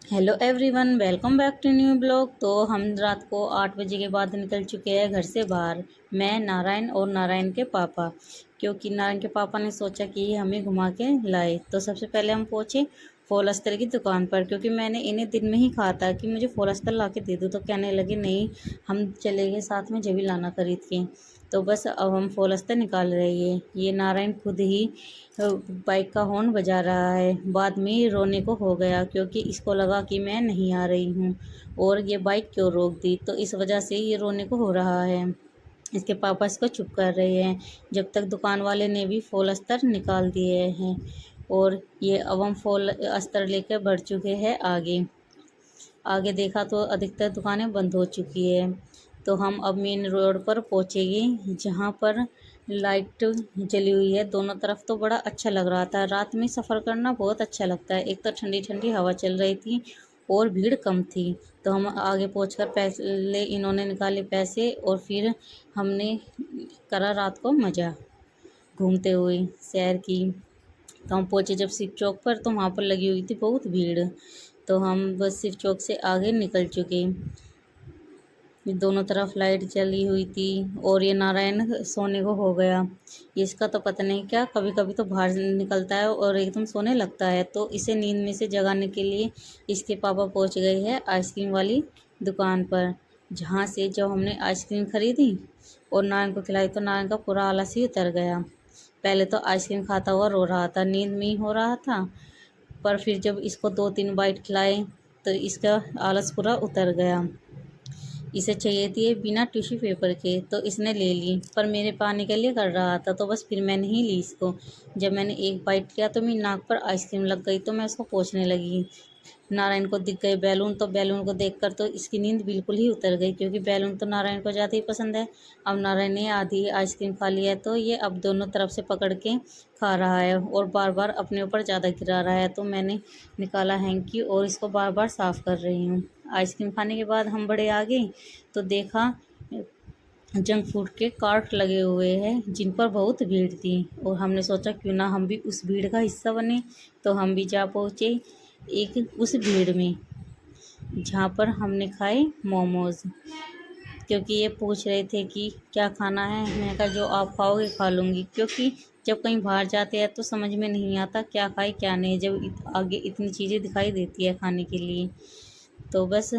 Hello everyone, welcome back to new blog. तो हम रात को 8 बजे के बाद निकल चुके हैं घर से बाहर। मैं, नारायण और नारायण के पापा। क्योंकि नारायण के पापा ने सोचा कि ये हमें घुमा के लाए। तो सबसे पहले हम पहुँचे फॉल अस्तर की दुकान पर, क्योंकि मैंने इन्हें दिन में ही कहा था कि मुझे फॉल अस्तर ला के दे दो। तो कहने लगे नहीं, हम चले गए साथ में, जब भी लाना खरीद के। तो बस अब हम फॉल अस्तर निकाल रहे हैं। ये नारायण खुद ही बाइक का हॉर्न बजा रहा है। बाद में रोने को हो गया, क्योंकि इसको लगा कि मैं नहीं आ रही हूँ और ये बाइक क्यों रोक दी। तो इस वजह से ये रोने को हो रहा है। इसके पापा इसको चुप कर रहे हैं, जब तक दुकान वाले ने भी फॉल अस्तर निकाल दिए हैं। और ये अब हम फॉल अस्तर लेकर बढ़ चुके हैं आगे। आगे देखा तो अधिकतर दुकानें बंद हो चुकी है। तो हम अब मेन रोड पर पहुँचेंगे, जहाँ पर लाइट जली हुई है दोनों तरफ। तो बड़ा अच्छा लग रहा था। रात में सफ़र करना बहुत अच्छा लगता है। एक तो ठंडी ठंडी हवा चल रही थी और भीड़ कम थी। तो हम आगे पहुंचकर पहले इन्होंने निकाले पैसे और फिर हमने करा रात को मज़ा घूमते हुए शहर की। तो हम पहुँचे जब शिव चौक पर, तो वहाँ पर लगी हुई थी बहुत भीड़। तो हम बस शिव चौक से आगे निकल चुके। ये दोनों तरफ लाइट जली हुई थी और ये नारायण सोने को हो गया। इसका तो पता नहीं क्या, कभी कभी तो बाहर निकलता है और एकदम सोने लगता है। तो इसे नींद में से जगाने के लिए इसके पापा पहुंच गए हैं आइसक्रीम वाली दुकान पर, जहां से जब हमने आइसक्रीम खरीदी और नारायण को खिलाई तो नारायण का पूरा आलस ही उतर गया। पहले तो आइसक्रीम खाता हुआ रो रहा था, नींद में ही हो रहा था। पर फिर जब इसको 2-3 बाइट खिलाए तो इसका आलस पूरा उतर गया। इसे चाहिए थी बिना टिश्यू पेपर के, तो इसने ले ली। पर मेरे पानी के लिए कर रहा था, तो बस फिर मैंने ही ली इसको। जब मैंने एक बाइट किया तो मेरी नाक पर आइसक्रीम लग गई, तो मैं उसको पोंछने लगी। नारायण को दिख गए बैलून, तो बैलून को देखकर तो इसकी नींद बिल्कुल ही उतर गई, क्योंकि बैलून तो नारायण को ज़्यादा ही पसंद है। अब नारायण ने आधी आइसक्रीम खा लिया है, तो ये अब दोनों तरफ से पकड़ के खा रहा है और बार बार अपने ऊपर ज़्यादा गिरा रहा है। तो मैंने निकाला हैंकी और इसको बार बार साफ़ कर रही हूँ। आइसक्रीम खाने के बाद हम बड़े आ गए तो देखा जंक फूड के कार्ट लगे हुए हैं, जिन पर बहुत भीड़ थी। और हमने सोचा क्यों ना हम भी उस भीड़ का हिस्सा बने। तो हम भी जा पहुँचे एक उस भीड़ में, जहाँ पर हमने खाए मोमोज़। क्योंकि ये पूछ रहे थे कि क्या खाना है, मैंने कहा जो आप खाओगे खा लूँगी। क्योंकि जब कहीं बाहर जाते हैं तो समझ में नहीं आता क्या खाए क्या नहीं, जब आगे इतनी चीज़ें दिखाई देती है खाने के लिए। तो बस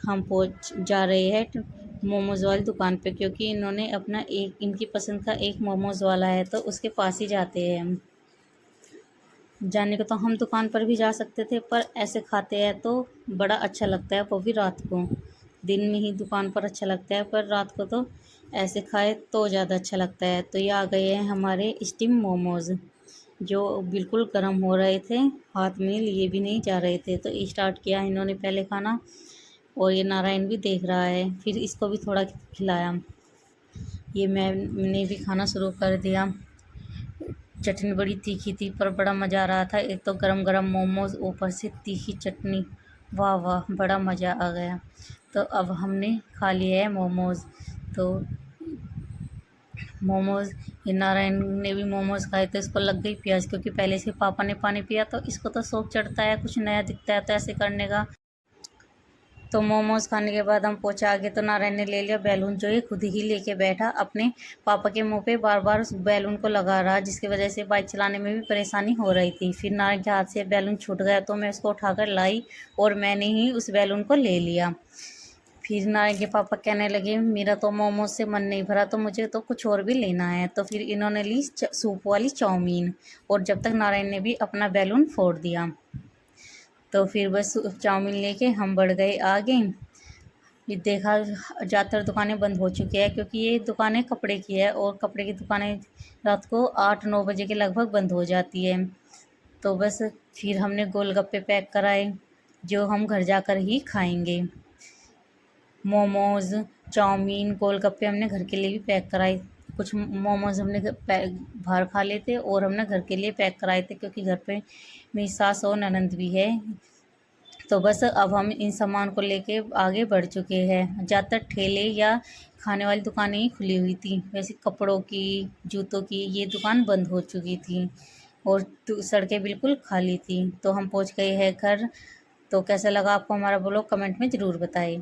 हम पहुँच जा रहे हैं मोमोज़ वाली दुकान पे, क्योंकि इन्होंने अपना एक इनकी पसंद का एक मोमोज़ वाला है, तो उसके पास ही जाते हैं हम। जाने को तो हम दुकान पर भी जा सकते थे, पर ऐसे खाते हैं तो बड़ा अच्छा लगता है, वो भी रात को। दिन में ही दुकान पर अच्छा लगता है, पर रात को तो ऐसे खाए तो ज़्यादा अच्छा लगता है। तो ये आ गए हैं हमारे स्टीम मोमोज़, जो बिल्कुल गर्म हो रहे थे, हाथ में लिए भी नहीं जा रहे थे। तो स्टार्ट किया इन्होंने पहले खाना, और ये नारायण भी देख रहा है, फिर इसको भी थोड़ा खिलाया। ये मैंने भी खाना शुरू कर दिया। चटनी बड़ी तीखी थी, पर बड़ा मज़ा आ रहा था। एक तो गरम गरम मोमोज़, ऊपर से तीखी चटनी, वाह वाह, बड़ा मज़ा आ गया। तो अब हमने खा लिया है मोमोज़। तो मोमोज़, ये नारायण ने भी मोमोज़ खाए तो इसको लग गई प्यास, क्योंकि पहले से पापा ने पानी पिया, तो इसको तो शौक चढ़ता है, कुछ नया दिखता है तो ऐसे करने का। तो मोमोज़ खाने के बाद हम पहुँचे आगे, तो नारायण ने ले लिया बैलून, जो ये खुद ही लेके बैठा अपने पापा के मुंह पे बार बार उस बैलून को लगा रहा, जिसकी वजह से बाइक चलाने में भी परेशानी हो रही थी। फिर नारायण के हाथ से बैलून छूट गया, तो मैं उसको उठाकर लाई और मैंने ही उस बैलून को ले लिया। फिर नारायण के पापा कहने लगे मेरा तो मोमोज से मन नहीं भरा, तो मुझे तो कुछ और भी लेना है। तो फिर इन्होंने ली सूप वाली चाउमीन, और जब तक नारायण ने भी अपना बैलून फोड़ दिया। तो फिर बस चाउमीन लेके हम बढ़ गए आगे। ये देखा ज़्यादातर दुकानें बंद हो चुकी है, क्योंकि ये दुकानें कपड़े की है और कपड़े की दुकानें रात को 8-9 बजे के लगभग बंद हो जाती है। तो बस फिर हमने गोलगप्पे पैक कराए, जो हम घर जाकर ही खाएंगे। मोमोज़, चाउमीन, गोलगप्पे हमने घर के लिए भी पैक कराए। कुछ मोमोज़ हमने बाहर खा लिए थे और हमने घर के लिए पैक कराए थे, क्योंकि घर पे मेरी सास और ननद भी है। तो बस अब हम इन सामान को लेके आगे बढ़ चुके हैं। ज़्यादातर ठेले या खाने वाली दुकानें ही खुली हुई थी, वैसे कपड़ों की, जूतों की ये दुकान बंद हो चुकी थी और सड़कें बिल्कुल खाली थी। तो हम पहुंच गए हैं घर। तो कैसा लगा आपको हमारा ब्लॉग कमेंट में ज़रूर बताइए।